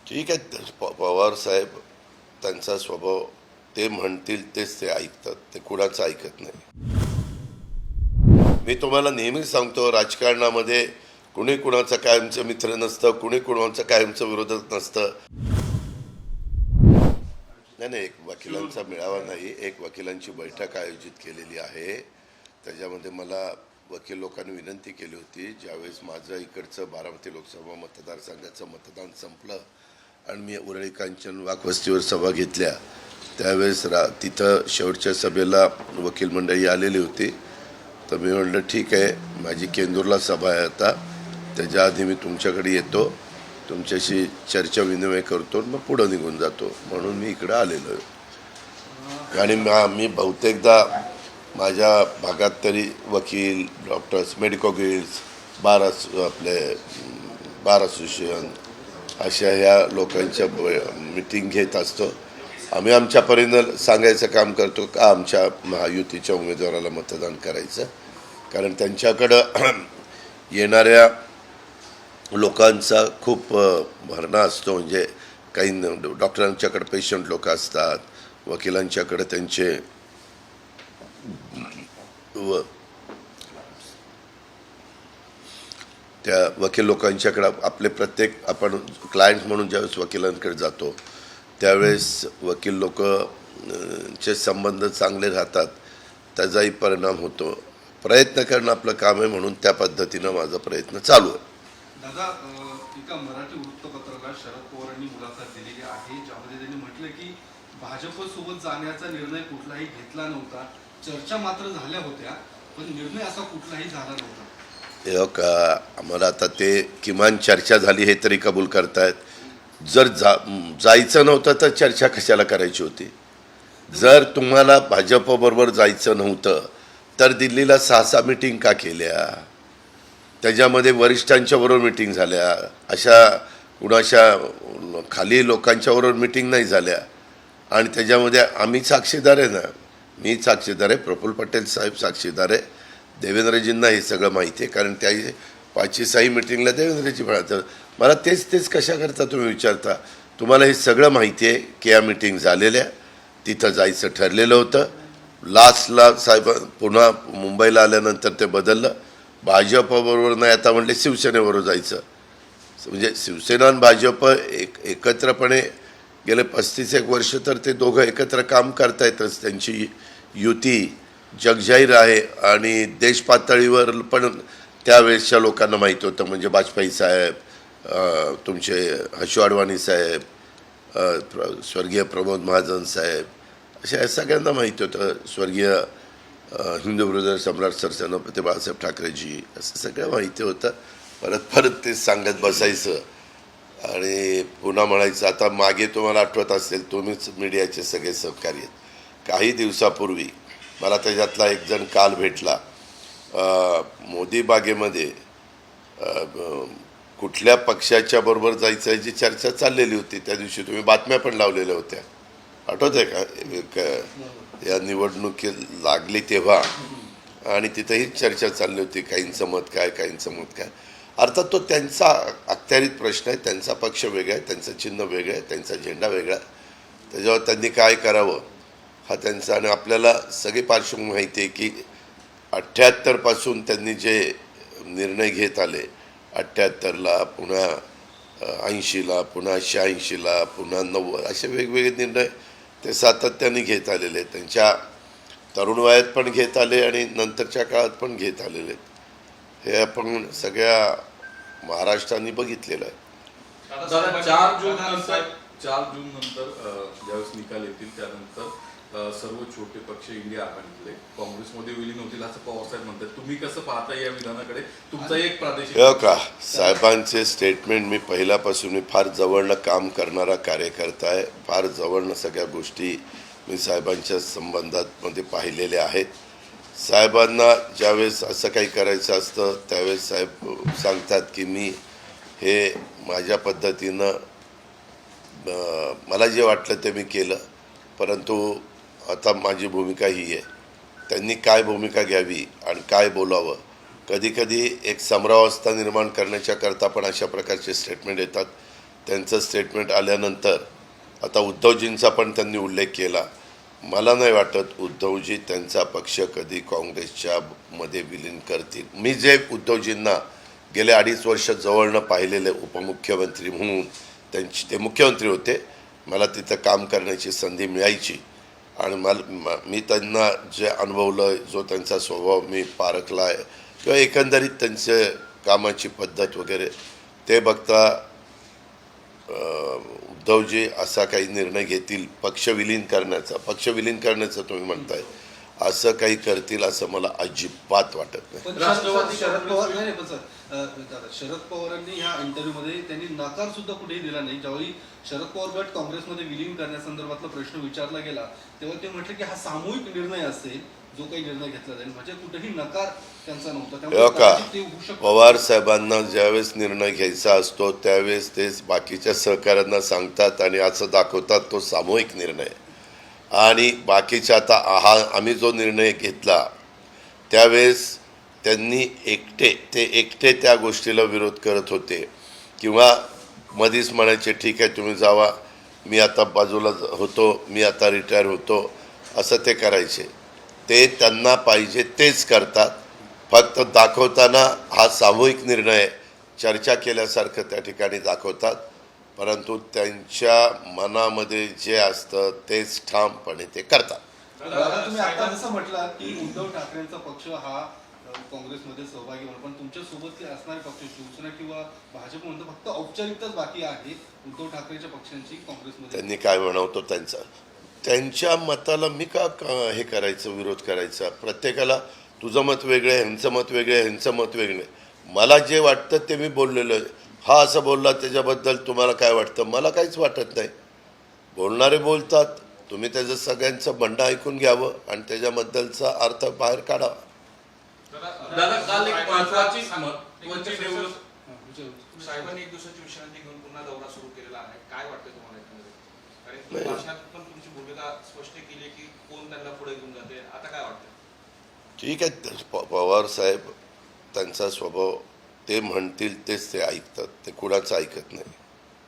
ठीक आहे. पवार साहेब त्यांचा स्वभाव, ते म्हणतील तेच ते ऐकतात, ते कुणाचं ऐकत नाही. मी तुम्हाला नेहमी सांगतो, राजकारणामध्ये कुणी कुणाचं कायमचं मित्र नसतं, कुणी कुणाचं कायमचं विरोधक नसतं. नाही नाही, एक वकिलांचा मेळावा नाही, एक वकिलांची बैठक आयोजित केलेली आहे. त्याच्यामध्ये मला वकील लोकांनी विनंती केली होती, ज्यावेळेस माझं इकडचं बारामती लोकसभा मतदारसंघाचं मतदान संपलं आणि मी उरळी कांचन वाघ वस्तीवर सभा घेतल्या, त्यावेळेस तिथं शेवटच्या सभेला वकील मंडळी आलेली होती. तर मी म्हटलं ठीक आहे, माझी केंदूरला सभा आहे आता, त्याच्या आधी मी तुमच्याकडे येतो, तुमच्याशी चर्चा विनिमय करतो, मग पुढं निघून जातो, म्हणून मी इकडं आलेलो आहे. आणि मी बहुतेकदा माझ्या भागात तरी वकील, डॉक्टर्स, मेडिको गिल्ड्स, आपले बार असोसिएशन अशा ह्या लोकांच्या मीटिंग घेत असतो. आम्ही आमच्या परीनं सांगायचं काम करतो का आमच्या महायुतीच्या उमेदवाराला मतदान करायचं, कारण त्यांच्याकडं येणाऱ्या लोकांचा खूप भरणा असतो. म्हणजे काही डॉक्टरांच्याकडे पेशंट लोक असतात, वकिलांच्याकडे त्यांचे त्या वकील लोकांच्याकडे आपले प्रत्येक आपण क्लायंट म्हणून ज्यावेळेस वकिलांकडे जातो त्यावेळेस वकील लोक चे संबंध चांगले राहतात, त्याचाही परिणाम होतो. प्रयत्न करणं आपलं काम आहे, म्हणून त्या पद्धतीनं माझा प्रयत्न चालू आहे. दादा, एका मराठी वृत्तपत्राला शरद पवारांनी मुलाखत दिलेली आहे, ज्यामध्ये त्यांनी म्हटलं की भाजप सोबत जाण्याचा निर्णय कुठलाही घेतला नव्हता, चर्चा मात्र झाल्या होत्या, पण निर्णय असा कुठलाही झाला नव्हता. हे का आम्हाला आता ते किमान चर्चा झाली हे तरी कबूल करतायत. जर जायचं नव्हतं तर चर्चा कशाला करायची होती? जर तुम्हाला भाजपबरोबर जायचं नव्हतं तर दिल्लीला 6-6 मिटिंग का केल्या? त्याच्यामध्ये वरिष्ठांच्या बरोबर मिटिंग झाल्या, अशा कुणाशा खाली लोकांच्या बरोबर मिटिंग नाही झाल्या. आणि त्याच्यामध्ये आम्ही साक्षीदार आहे ना, मी साक्षीदार आहे, प्रफुल्ल पटेल साहेब साक्षीदार आहे, देवेंद्रजींना हे सगळं माहिती आहे, कारण त्या 5ची मिटिंगला देवेंद्रजी म्हणाल. मला तेच कशा करता तुम्ही विचारता? तुम्हाला हे सगळं माहिती आहे की या मिटिंग झालेल्या, तिथं जायचं ठरलेलं होतं. लास्टला साहेब पुन्हा मुंबईला आल्यानंतर ते बदललं, भाजपबरोबर नाही आता म्हणले शिवसेनेबरोबर जायचं. म्हणजे शिवसेना आणि भाजप एकत्रपणे गेले 35 वर्ष तर ते दोघं एकत्र काम करतायतच. त्यांची युती जगजाहीर आहे आणि देश पातळीवर पण त्यावेळेसच्या लोकांना माहीत होतं. म्हणजे वाजपेयी साहेब, तुमचे हर्ष अडवाणी साहेब, स्वर्गीय प्रमोद महाजन साहेब, अशा सगळ्यांना माहिती होतं. स्वर्गीय हिंदू हृदय सम्राट सरसेनापती बाळासाहेब ठाकरेजी, असं सगळं माहिती होतं. परत तेच सांगत बसायचं आणि पुन्हा म्हणायचं. आता मागे तुम्हाला आठवत असेल, तुम्हीच मीडियाचे सगळे सहकारी आहेत, काही दिवसापूर्वी मला त्याच्यातला एक जण काल भेटला. मोदी बागेमध्ये कुठल्या पक्षाच्या बरोबर जायचं याची चर्चा चाललेली होती. त्या दिवशी तुम्ही बातम्या पण लावलेल्या होत्या, आठवत आहे का? या निवडणुकीत लागली तेव्हा, आणि तिथंही चर्चा चालली होती, काहींचं मत काय, काहींचं मत काय. अर्थात तो त्यांचा अखत्यारीत प्रश्न आहे, त्यांचा पक्ष वेगळा आहे, त्यांचं चिन्ह वेगळं आहे, त्यांचा झेंडा वेगळा आहे, त्याच्यावर त्यांनी काय करावं हा त्यांचा. आणि आपल्याला सगळी पार्श्वभूमी माहिती आहे की 78पासून त्यांनी जे निर्णय घेत आले, 78ला, पुन्हा 80ला, पुन्हा 86ला, पुन्हा 90, असे वेगवेगळे निर्णय ते सातत्याने घेत आलेले आहेत. त्यांच्या तरुण वयात पण घेत आले आणि नंतरच्या काळात पण घेत आलेले आहेत. हे आपण सगळ्या महाराष्ट्राने बघितलेलं आहे. 4 जून नंतर ज्यावेळेस निकाल येतील त्यानंतर सर्व छोटे पक्ष इंडिया आघाडीतले काँग्रेसमध्ये विलीन होतील असं पवारसाहेब म्हणतात. तुम्ही कसं पाहता या विधानाकडे? तुमचा एक प्रादेशिक का साहेबांचे स्टेटमेंट मी पहिल्यापासून, मी फार जवळनं काम करणारा कार्यकर्ता आहे, फार जवळनं सगळ्या गोष्टी मी साहेबांच्या संबंधात मध्ये पाहिलेल्या आहेत. साहेबांना ज्यावेळेस असं काही करायचं असतं त्यावेळेस साहेब सांगतात की मी हे माझ्या पद्धतीनं मला जे वाटलं ते मी केलं, परंतु आता माझी भूमिका ही आहे. त्यांनी काय भूमिका घ्यावी आणि काय बोलावं, कधी कधी एक समरावस्था निर्माण करण्याच्या करता पण अशा प्रकारचे स्टेटमेंट येतात. त्यांचं स्टेटमेंट आल्यानंतर आता उद्धवजींचा पण त्यांनी उल्लेख केला. मला नाही वाटत उद्धवजी त्यांचा पक्ष कधी काँग्रेसच्या मध्ये विलीन करतील. मी जे उद्धवजींना गेले 2.5 वर्ष जवळनं पाहिलेले उपमुख्यमंत्री म्हणून, ते मुख्यमंत्री होते, मला तिथं काम करण्याची संधी मिळायची आणि मी त्यांना जे अनुभवलं, जो त्यांचा स्वभाव मी पारखला आहे किंवा एकंदरीत त्यांचे कामाची पद्धत वगैरे, ते बघता उद्धवजी असा काही निर्णय घेतील पक्ष विलीन करण्याचं तुम्ही म्हणताय, असं काही करतील असं मला अजिबात वाटत नाही. पण राष्ट्रवादी शरद पवार नाही पण सर दादा, शरद पवारांनी ह्या इंटरव्ह्यूमध्ये त्यांनी नकार सुद्धा कुठेही दिला नाही. ज्यावेळी शरद पवार गट काँग्रेसमध्ये विलीन करण्यासंदर्भातला प्रश्न विचारला गेला तेव्हा ते म्हटले की हा सामूहिक निर्णय असेल जो काही निर्णय घेतला जाईल, म्हणजे कुठेही नकार त्यांचा नव्हता. त्यामुळे कदाचित ते होऊ शकतं. पवार साहेबांना ज्यावेळेस निर्णय घ्यायचा असतो त्यावेळेस ते बाकीच्या सहकाऱ्यांना सांगतात आणि असं दाखवतात तो सामूहिक निर्णय. आणि बाकीच्या आता आम्ही जो निर्णय घेतला त्यावेळेस त्यांनी एकटे त्या गोष्टीला विरोध करत होते किंवा मधीच म्हणायचे ठीक आहे तुम्ही जावा, मी आता बाजूला होतो, मी आता रिटायर होतो, असं ते करायचे. ते त्यांना पाहिजे तेच करतात. फक्त दाखवताना हा सामूहिक निर्णय चर्चा केल्यासारखं त्या ठिकाणी दाखवतात, परंतु त्यांच्या मनामध्ये जे असतं तेच ठामपणे ते करतात. दादा, तुम्ही आता जसं म्हटलं की उद्धव ठाकरेंचा पक्ष हा काँग्रेसमध्ये सहभागी होणार, पण तुमच्या सोबतचे असणारे पक्ष शिवसेना किंवा भाजप म्हणतो फक्त औपचारिकताच बाकी आहे उद्धव ठाकरेच्या पक्षांची काँग्रेसमध्ये. त्यांनी काय म्हणावतो त्यांच्या मताला मी का हे करायचं, विरोध करायचा. प्रत्येकाला तुझं मत वेगळं आहे, ह्यांचं मत वेगळं आहे, ह्यांचं मत वेगळं आहे. मला जे वाटतं ते मी बोललेलो आहे. हा असं बोलला त्याच्याबद्दल तुम्हाला काय वाटतं, मला काहीच वाटत नाही. बोलणारे बोलतात, तुम्ही त्याचं सगळ्यांचं म्हणणं ऐकून घ्यावं आणि त्याच्याबद्दलचा अर्थ बाहेर काढावा. दादा, काल एक महत्त्वाची डेव्हलप साहेबांनी 1 दिवसाची विश्रांती घेऊन पुन्हा दौरा सुरू केलेला आहे. काय वाटतं तुम्हाला एकंदरीत? कारण तुम्ही भाषणात पण तुमची भूमिका स्पष्ट केली की कोण त्यांना पुढे घेऊन जाते. आता काय वाटतं? ठीक आहे, पवार साहेब त्यांचा स्वभाव, ते म्हणतील तेच ते ऐकतात, ते कुणाचं ऐकत नाही.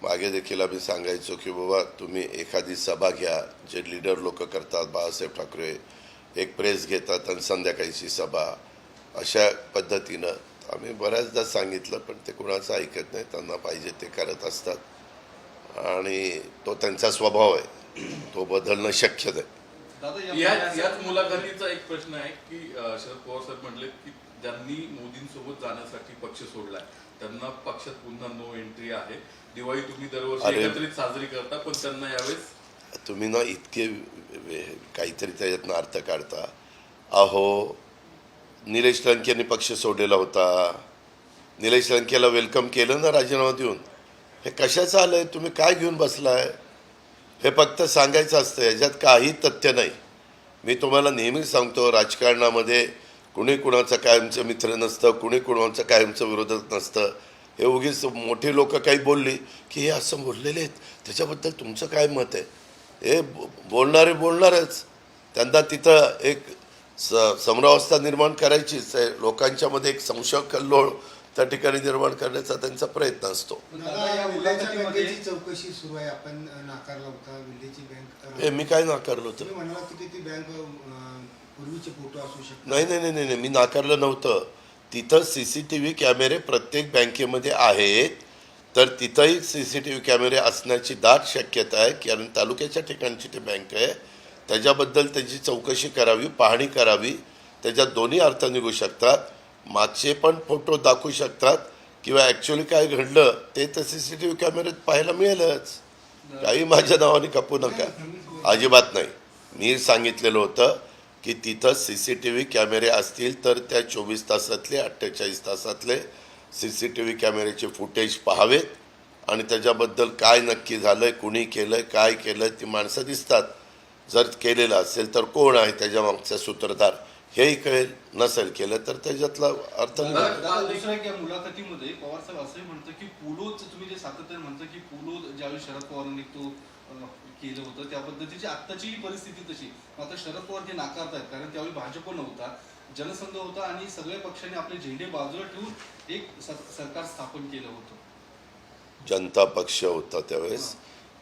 मागे देखील आम्ही सांगायचो की बाबा तुम्ही एखादी सभा घ्या, जे लीडर लोक करतात, बाळासाहेब ठाकरे एक प्रेस घेतात आणि संध्याकाळची सभा, अशा पद्धतीनं आम्ही बऱ्याचदा सांगितलं, पण ते कुणाचं ऐकत नाही. त्यांना पाहिजे ते करत असतात आणि तो त्यांचा स्वभाव आहे, तो बदलणं शक्य नाही. दादा, याच मुलाखतीचा एक प्रश्न आहे की शरद पवार साहेब म्हटले की ज्यांनी मोदींसोबत जाण्यासाठी पक्ष सोडलाय त्यांना पक्षात पुन्हा नो एंट्री आहे. दिवाळी तुम्ही दरवर्षी एकत्रित साजरी करता, पण त्यांना यावेळेस तुम्ही ना इतके काहीतरी त्याच्यातनं अर्थ काढता. अहो, निलेश लंकेने पक्ष सोडलेला होता, निलेश लंकेला वेलकम केलं ना राजीनामा देऊन. हे कशाचं आलंय, तुम्ही काय घेऊन बसलाय, हे फक्त सांगायचं असतं, याच्यात काही तथ्य नाही. मी तुम्हाला नेहमी सांगतो, राजकारणामध्ये कुणी कुणाचं कायमचं मित्र नसतं, कुणी कुणाचं कायमचं विरोधक नसतं. हे उगीच मोठी लोक काही बोलली की हे असं बोललेले आहेत, त्याच्याबद्दल तुमचं काय मत आहे, हे बोलणारे बोलणारच. त्यांना तिथं एक समरावस्था निर्माण करायचीच आहे, लोकांच्यामध्ये एक संशय कल्लोळ त्या ठिकाणी निर्माण करण्याचा त्यांचा प्रयत्न असतो. या मुलाखतीमध्ये बँकेची चौकशी सुरू आहे, आपण नाकारला होता. विलेची बँक, हे मी काय नाकारलं होतं? तुम्ही म्हणाला की ती बँक पूर्वीचे फोटो असू शकतात. नाही, मी नाकारलं नव्हतं. तिथं CCTV कॅमेरे प्रत्येक बँकेमध्ये आहेत, तर तिथंही CCTV कॅमेरे असण्याची दाट शक्यता आहे, कारण तालुक्याच्या ठिकाणची ती बँक आहे. त्याच्याबद्दल त्याची चौकशी करावी, पाहणी करावी. त्याच्यात दोन्ही अर्थ निघू शकतात. मागचे पण फोटो दाखवू शकतात किंवा ॲक्च्युली काय घडलं ते तर CCTV कॅमेऱ्यात पाहायला मिळेलच. काही माझ्या नावाने कापू नका, अजिबात नाही. मी सांगितलेलं होतं की तिथं CCTV कॅमेरे असतील तर त्या 24 तासातले 48 तासातले CCTV कॅमेऱ्याचे फुटेज पाहावेत आणि त्याच्याबद्दल काय नक्की झालं आहे, कुणी केलं आहे, काय केलं आहे, ती माणसं दिसतात. जर केलेलं असेल तर कोण आहे त्याच्या मागचा सूत्रधार हेही कळेल, नसेल केलं तर त्याच्यातला अर्थ नाही. दादा, दुसऱ्या एका मुलाखतीमध्ये पवार साहेब असंही म्हणतं की पुलोच, तुम्ही जे सातत्याने म्हणता की पुलो ज्यावेळी शरद पवारांनी तो केलं होतं त्या पद्धतीची आत्ताची परिस्थिती तशी, मात्र शरद पवार ते नाकारतायत, कारण त्यावेळी भाजप नव्हता, जनसंघ होता आणि सगळ्या पक्षांनी आपले झेंडे बाजूला ठेवून एक सरकार स्थापन केलं होतं. जनता पक्ष होता त्यावेळेस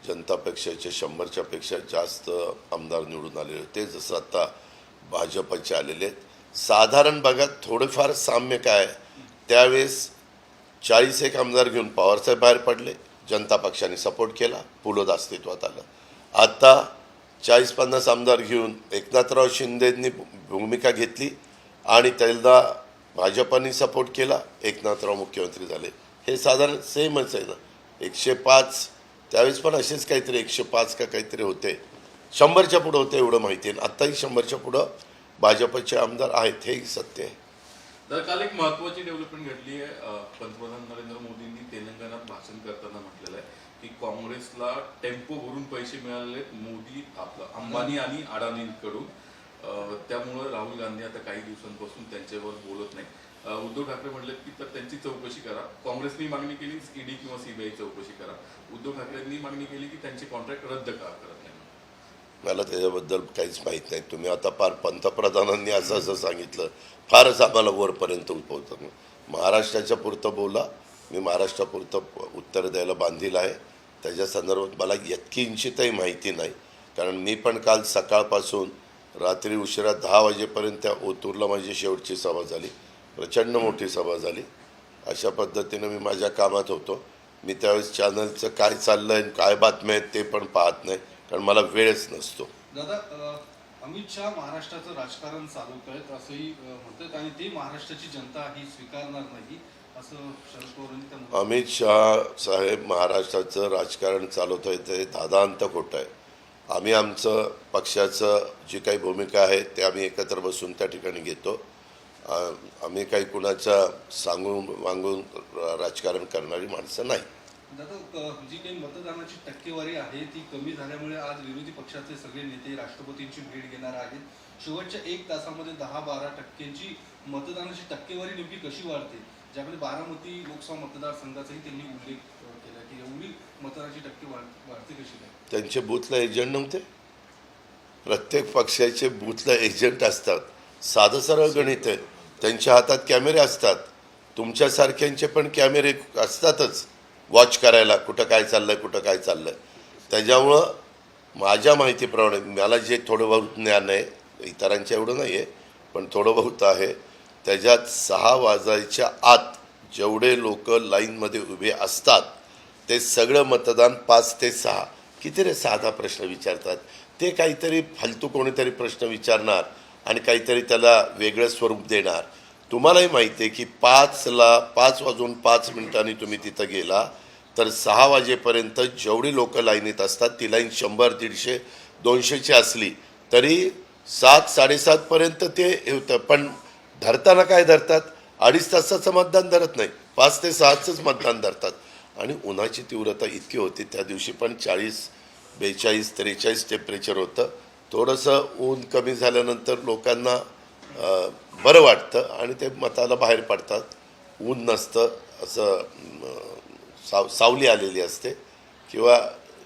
जनता पक्षाचे 100च्या पेक्षा जास्त आमदार निवडून आलेले होते. जसं आता भाजपचे आलेले आहेत. साधारण बघा थोडेफार साम्य काय आहे. त्यावेळेस 41 आमदार घेऊन पवारसाहेब बाहेर पडले, जनता पक्षाने सपोर्ट केला, पुलोद अस्तित्वात आलं. आता 40-50 आमदार घेऊन एकनाथराव शिंदेंनी भूमिका घेतली आणि त्यांना भाजपाने सपोर्ट केला, एकनाथराव मुख्यमंत्री झाले. हे साधारण सेमच आहे ना. 105 त्यावेळेस पण असेच काहीतरी 105 का काहीतरी होते, 100च्या पुढं होते एवढं माहिती आहे. आत्ताही 100च्या पुढं भाजपचे आमदार आहेत, हेही सत्य आहे. तर काल एक महत्वाची डेव्हलपमेंट घडली आहे. पंतप्रधान नरेंद्र मोदींनी तेलंगणात भाषण करताना म्हटलेलं आहे की काँग्रेसला टेम्पो भरून पैसे मिळाले मोदी आपलं अंबानी आणि अडाणींकडून. त्यामुळं राहुल गांधी आता काही दिवसांपासून त्यांच्यावर बोलत नाही. उद्धव ठाकरे म्हटले की तर त्यांची चौकशी करा. काँग्रेसनी मागणी केली ईडी किंवा सीबीआय चौकशी करा. उद्धव ठाकरेंनी मागणी केली की त्यांचे कॉन्ट्रॅक्ट रद्द का करत नाही. मला त्याच्याबद्दल काहीच माहीत नाही. तुम्ही आता फार पंतप्रधानांनी असं असं सांगितलं, फारच आम्हाला वरपर्यंत उठवतं. महाराष्ट्राच्या पुरतं बोला, मी महाराष्ट्रापुरतं उत्तर द्यायला बांधील आहे. त्याच्या संदर्भात मला इतकी इंचितही माहिती नाही, कारण मी पण काल सकाळपासून रात्री उशिरा 10 वाजेपर्यंत त्या ओतूरला माझी शेवटची सभा झाली. प्रचंड मोठी सभा झाली. अशा पद्धतीनं मी माझ्या कामात होतो. मी त्यावेळेस चॅनलचं काय चाललं आहे काय बातम्या आहेत ते पण पाहत नाही, कारण मला वेळच नसतो. दादा, अमित शहा महाराष्ट्राचं राजकारण चालवत आहेत असंही म्हणतात आणि ते महाराष्ट्राची जनता ही स्वीकारणार नाही असं शरद पवारांनी त्या अमित शहा साहेब महाराष्ट्राचं राजकारण चालवत आहे ते दादांत खोटं आहे. आम्ही आमचं पक्षाचं जी काही भूमिका आहे ते आम्ही एकत्र बसून त्या ठिकाणी घेतो. आम्ही काही कुणाच्या सांगून वांगून राजकारण करणारी माणसं नाही. दादा, जी काही मतदानाची टक्केवारी आहे ती कमी झाल्यामुळे आज विरोधी पक्षाचे सगळे नेते राष्ट्रपतींची भेट घेणार आहेत. शेवटच्या 1 तासामध्ये 10-12% मतदानाची टक्केवारी नेमकी कशी वाढते, ज्यामध्ये बारामती लोकसभा मतदारसंघाचाही त्यांनी उल्लेख केला की एवढी मतदानाची वाढते कशी काय. त्यांचे बूथला एजंट नव्हते. प्रत्येक पक्षाचे बूथला एजंट असतात. साधं सरळ गणित आहे. त्यांच्या हातात कॅमेरे असतात. तुमच्यासारख्यांचे पण कॅमेरे असतातच वॉच करायला, कुठं काय चाललंय कुठं काय चाललंय. त्याच्यामुळं माझ्या माहितीप्रमाणे मला जे थोडं बहुत ज्ञान आहे, इतरांच्या एवढं नाही आहे पण थोडं बहुत आहे, त्याच्यात 6 वाजायच्या आत जेवढे लोक लाईनमध्ये उभे असतात ते सगळं मतदान 5 ते 6. किती रे साधा प्रश्न विचारतात ते. काहीतरी फालतू कोणीतरी प्रश्न विचारणार आणि काहीतरी त्याला वेगळं स्वरूप देणार. तुम्हालाही माहिती आहे की 5 वाजून 5 मिनिटांनी तुम्ही तिथं गेला तर 6 वाजेपर्यंत जेवढी लोक लाईनीत असतात ती लाईन 100, 150, 200ची असली तरी 7-7:30 पर्यंत ते होतं. पण धरताना काय धरतात, 2.5 तासाचं मतदान धरत नाही, 5 ते 6च मतदान धरतात. आणि उन्हाची तीव्रता इतकी होती त्या दिवशी पण 40, 42, 43 टेम्परेचर होतं. थोडंसं ऊन कमी झाल्यानंतर लोकांना बरं वाटतं आणि ते मताला बाहेर पडतात. ऊन नसतं, असं सावली आलेली असते किंवा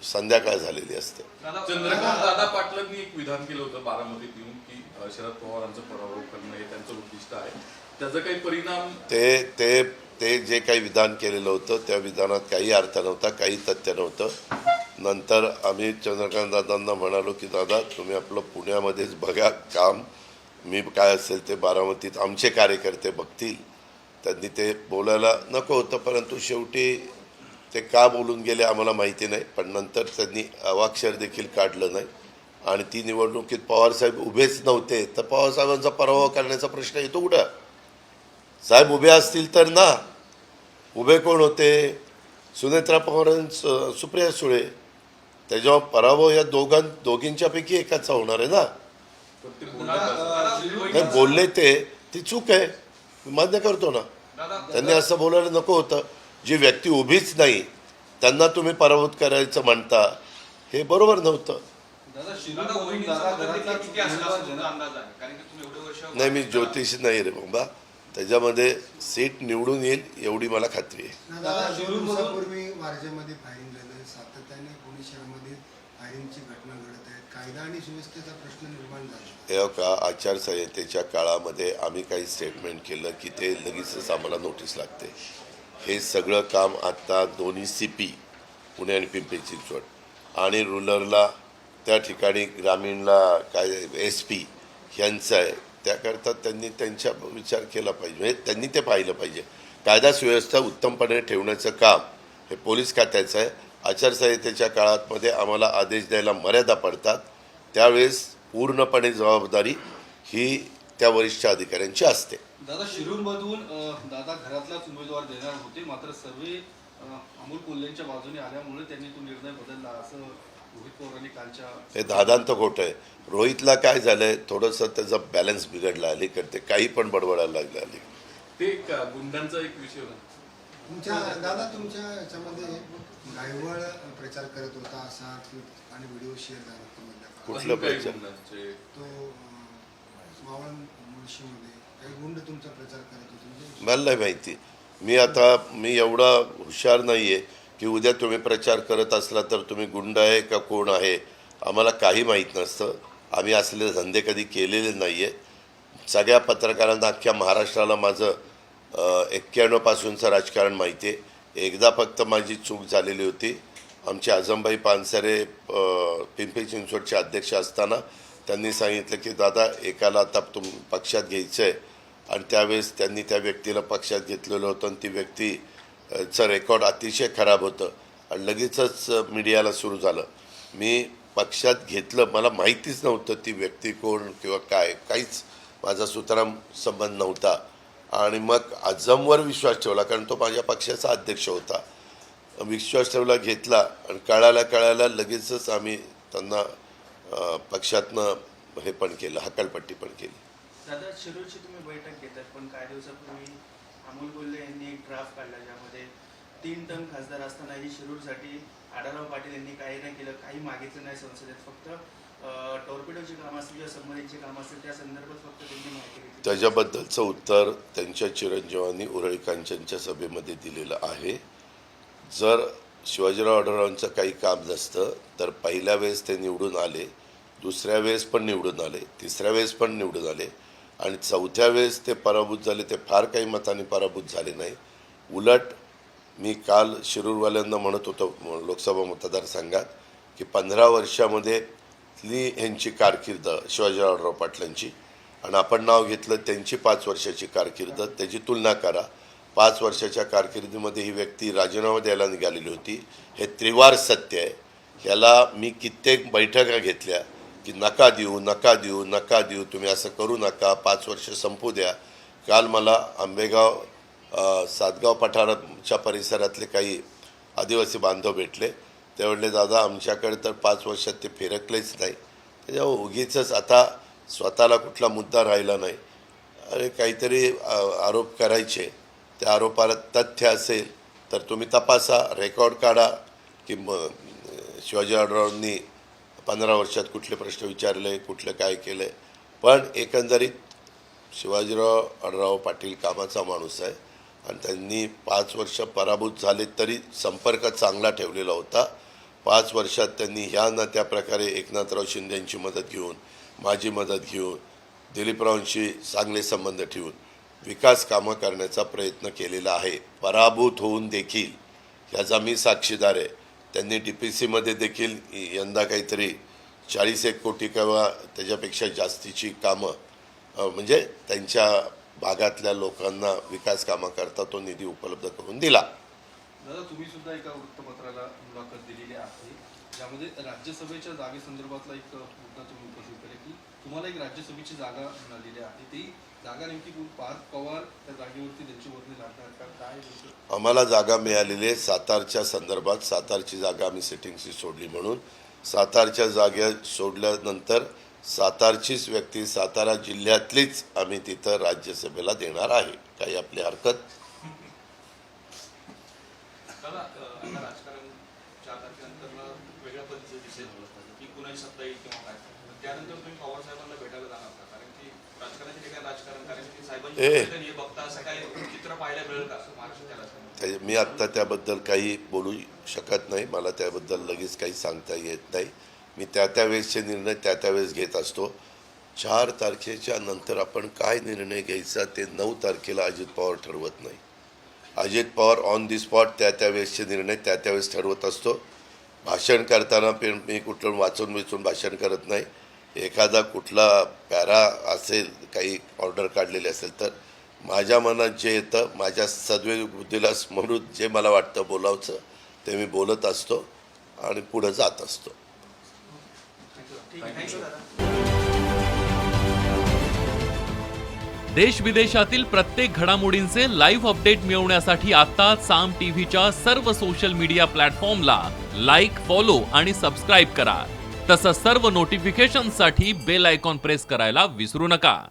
संध्याकाळ झालेली असते. चंद्रकांत दादा पाटलांनी एक विधान केलं होतं बारामतीत येऊन की शरद पवारांचा पराभव करणं हे त्यांचं उद्दिष्ट आहे. त्याचा काही परिणाम ते जे काही विधान केलेलं होतं त्या विधानात काही अर्थ नव्हता, काही तथ्य नव्हतं. नंतर आम्ही चंद्रकांत दादांना म्हणालो की दादा तुम्ही आपलं पुण्यामध्येच बघा काम, मी काय असेल ते बारामतीत आमचे कार्यकर्ते बघतील. त्यांनी ते बोलायला नको होतं, परंतु शेवटी ते का बोलून गेले आम्हाला माहिती नाही. पण नंतर त्यांनी अवाक्षर देखील काढलं नाही आणि ती निवडणुकीत पवारसाहेब उभेच नव्हते तर पवारसाहेबांचा पराभव करण्याचा प्रश्न येतो कुठं. साहेब उभे असतील तर ना. उभे कोण होते, सुनेत्रा पवारांचं, सुप्रिया सुळे. त्याच्यावर पराभव या दोघींच्यापैकी एकाचा होणार आहे ना. नाही बोलले ती चूक आहे, मान्य करतो ना. त्यांनी असं बोलायला नको होतं. जी व्यक्ती उभीच नाही त्यांना तुम्ही पराभूत करायचं म्हणता हे बरोबर नव्हतं. नाही मी ज्योतिष नाही रे बाबा, त्याच्यामध्ये सीट निवडून येईल एवढी मला खात्री आहे. दिवसापूर्वी वारजेमध्ये फायरिंग झालं, सातत्याने पुणे शहरामध्ये फायरिंगची घटना घडत आहेत. कायदा आणि सुव्यवस्थेचा प्रश्न निर्माण झाला. हे का आचारसंहितेच्या काळामध्ये आम्ही काही स्टेटमेंट केलं की ते लगेचच आम्हाला नोटीस लागते. हे सगळं काम आता दोन्ही CP पुणे आणि पिंपरी चिंचवड आणि रुरलला त्या ठिकाणी ग्रामीणला काय SP यांचं आहे. त्याकरता त्यांनी त्यांचा विचार केला पाहिजे, म्हणजे त्यांनी ते पाहिलं पाहिजे. कायदा सुव्यवस्था उत्तमपणे ठेवण्याचं काम हे पोलीस खात्याचं आहे. आचारसंहितेच्या काळामध्ये आम्हाला आदेश द्यायला मर्यादा पडतात, त्यावेळेस पूर्णपणे जबाबदारी ही त्या वरिष्ठ अधिकाऱ्यांची असते. दादा शिरूरमधून दादा घरातलाच उमेदवार देणार होते, मात्र सर्वे अमोल कोल्हेंच्या बाजूने आल्यामुळे त्यांनी तो निर्णय बदलला असं रोहित पवारांनी कालच्या हे दादांत खोटं आहे. रोहितला काय झालंय, थोडंसं त्याचा बॅलन्स बिघडला अलीकडे, काही पण बडबडायला लागलं अलीकडे. ते एक गुंडांचा एक विषय होता. दादा तुमच्या याच्यामध्ये गायवळ प्रचार करत होता असा ट्विट आणि व्हिडिओ शेअर झाला होता मधल्या कुठलं काही प्रचार? गुंडांचे तो मावळ मुळशीमध्ये काही गुंड तुमचा प्रचार करत होते म्हणजे मला नाही माहिती. मी एवढा हुशार नाही आहे की उद्या तुम्ही प्रचार करत असला तर तुम्ही गुंड आहे का कोण आहे आम्हाला काही माहीत नसतं. आम्ही असले धंदे कधी केलेले नाही आहे. सगळ्या पत्रकारांना अख्ख्या महाराष्ट्राला माझं 91पासूनचं राजकारण माहिती आहे. एकदा फक्त माझी चूक झालेली होती. आमचे आझमभाई पानसरे पिंपरी चिंचवडचे अध्यक्ष असताना त्यांनी सांगितलं की दादा एकाला आता पक्षात घ्यायचं आहे, आणि त्यावेळेस त्यांनी त्या व्यक्तीला पक्षात घेतलेलं होतं आणि ती व्यक्तीचं रेकॉर्ड अतिशय खराब होतं आणि लगेचच मीडियाला सुरू झालं. मी पक्षात घेतलं, मला माहितीच नव्हतं ती व्यक्ती कोण किंवा काय, काहीच माझा सुतराम संबंध नव्हता. आणि मग आझमवर विश्वास ठेवला, कारण तो माझ्या पक्षाचा अध्यक्ष होता. विश्वास ठेवला, घेतला आणि कळायला लगेचच आम्ही त्यांना पक्षातनं हे पण केलं, हकालपट्टी पण केली. दादा शिरूरची तुम्ही बैठक घेतात, पण काही दिवसापूर्वी अमोल कोल्हे यांनी एक ड्राफ्ट काढला ज्यामध्ये 3 टर्म खासदार असतानाही शिरूरसाठी आढळराव पाटील यांनी काही नाही केलं, काही मागितलं नाही संसदेत. फक्त टॉर्पिडोची कामं असतील किंवा सबमरीनची कामं असतील त्या संदर्भात फक्त त्यांनी माहिती घेतली. त्याच्याबद्दलचं उत्तर त्यांच्या चिरंजीवांनी उरळी कांचनच्या सभेमध्ये दिलेलं आहे. जर शिवाजीराव आढळरावांचं काही काम नसतं तर पहिल्या वेळेस ते निवडून आले, दुसऱ्या वेळेस पण निवडून आले, तिसऱ्या वेळेस पण निवडून आले आणि चौथ्या वेळेस ते पराभूत झाले. ते फार काही मतांनी पराभूत झाले नाही. उलट मी काल शिरूरवाल्यांना म्हणत होतो लोकसभा मतदारसंघात की 15 वर्षामधली ह्यांची कारकीर्द शिवाजीराव आढळराव पाटलांची आणि आपण नाव घेतलं त्यांची 5 वर्षाची कारकीर्द, त्याची तुलना करा. 5 वर्षाच्या कारकिर्दीमध्ये ही व्यक्ती राजीनामा द्यायला निघालेली होती. हे त्रिवार सत्य आहे. ह्याला मी कित्येक बैठका घेतल्या की नका देऊ, तुम्ही असं करू नका, 5 वर्ष संपू द्या. काल मला आंबेगाव सातगाव पठाराच्या परिसरातले काही आदिवासी बांधव भेटले. ते म्हणले दादा आमच्याकडे तर 5 वर्षात ते फिरकलेच नाही. त्याच्यावर उगीचच आता स्वतःला कुठला मुद्दा राहिला नाही. अरे काहीतरी आरोप करायचे, त्या आरोपाला तथ्य असेल तर तुम्ही तपासा, रेकॉर्ड काढा की शिवाजी आढळरावांनी 15 वर्षात कुठले प्रश्न विचारले, कुठलं काय केलं. पण एकंदरीत शिवाजीराव आढळराव पाटील कामाचा माणूस आहे आणि त्यांनी 5 वर्ष पराभूत झाले तरी संपर्क चांगला ठेवलेला होता. 5 वर्षात त्यांनी ह्या ना त्या प्रकारे एकनाथराव शिंदेंची मदत घेऊन, माझी मदत घेऊन, दिलीपरावांशी चांगले संबंध ठेवून विकास कामं करण्याचा प्रयत्न केलेला आहे. पराभूत होऊन देखील ह्याचा मी साक्षीदार आहे. त्यांनी DPCमध्ये देखील यंदा काहीतरी 40 कोटी किंवा त्याच्यापेक्षा जास्तीची कामं म्हणजे त्यांच्या भागातल्या लोकांना विकास कामाकरता तो निधी उपलब्ध करून दिला. दादा तुम्ही सुद्धा एका वृत्तपत्राला मुलाखत दिलेली आहे, ज्यामध्ये राज्यसभेच्या जागेसंदर्भातला एक मुद्दा तुम्ही उपस्थित केला की तुम्हाला एक राज्यसभेची जागा मिळालेली आहे. ती जागा नेमकी पार्थ पवार त्या जागेवरती त्यांची वर्णी लागणार का काय? आम्हाला जागा मिळालेली आहे सातारच्या संदर्भात. सातारची जागा आम्ही सेटिंगची सोडली म्हणून. सातारच्या जागा सोडल्यानंतर सातारचीच व्यक्ती, सातारा जिल्ह्यातलीच आम्ही तिथं राज्यसभेला देणार आहे. काही आपली हरकत. दादा आता राजकारण 4 तारखेनंतर वेगळ्या पद्धतीचं दिसेल की कुणाची सत्ता येईल किंवा काय. त्यानंतर तुम्ही पवार साहेबांना भेटायला जाणार का? कारण की राजकारणाचे ठिकाण राजकारण, कारण की साहेबांची हे बघता असं काय चित्र पाहायला मिळेल का महाराष्ट्राला? मी आत्ता त्याबद्दल काही बोलू शकत नाही. मला त्याबद्दल लगेच काही सांगता येत नाही. मी त्या वेळेसचे निर्णय त्या वेळेस घेत असतो. 4 तारखेच्या नंतर आपण काय निर्णय घ्यायचा ते 9 तारखेला अजित पवार ठरवत नाही. Ajit Pawar on the spot त्यावेळेसचे निर्णय त्यावेळेस ठरवत असतो. भाषण करताना पण मी कुठलं वाचून भाषण करत नाही. एखादा कुठला पॅरा असेल, काही ऑर्डर काढलेली असेल तर माझ्या मनात जे येतं, माझ्या सद्विवेक बुद्धीला स्मरून जे मला वाटतं बोलावचं ते मी बोलत असतो आणि पुढे जात असतो. ठीक आहे, थँक्यू दादा. देश विदेशातील प्रत्येक घडामोडींचे लाईव्ह अपडेट मिळवण्यासाठी आता साम टीव्हीच्या सर्व सोशल मीडिया प्लॅटफॉर्मला लाईक, फॉलो आणि सबस्क्राईब करा. तसंच सर्व नोटिफिकेशनसाठी बेल आयकॉन प्रेस करायला विसरू नका.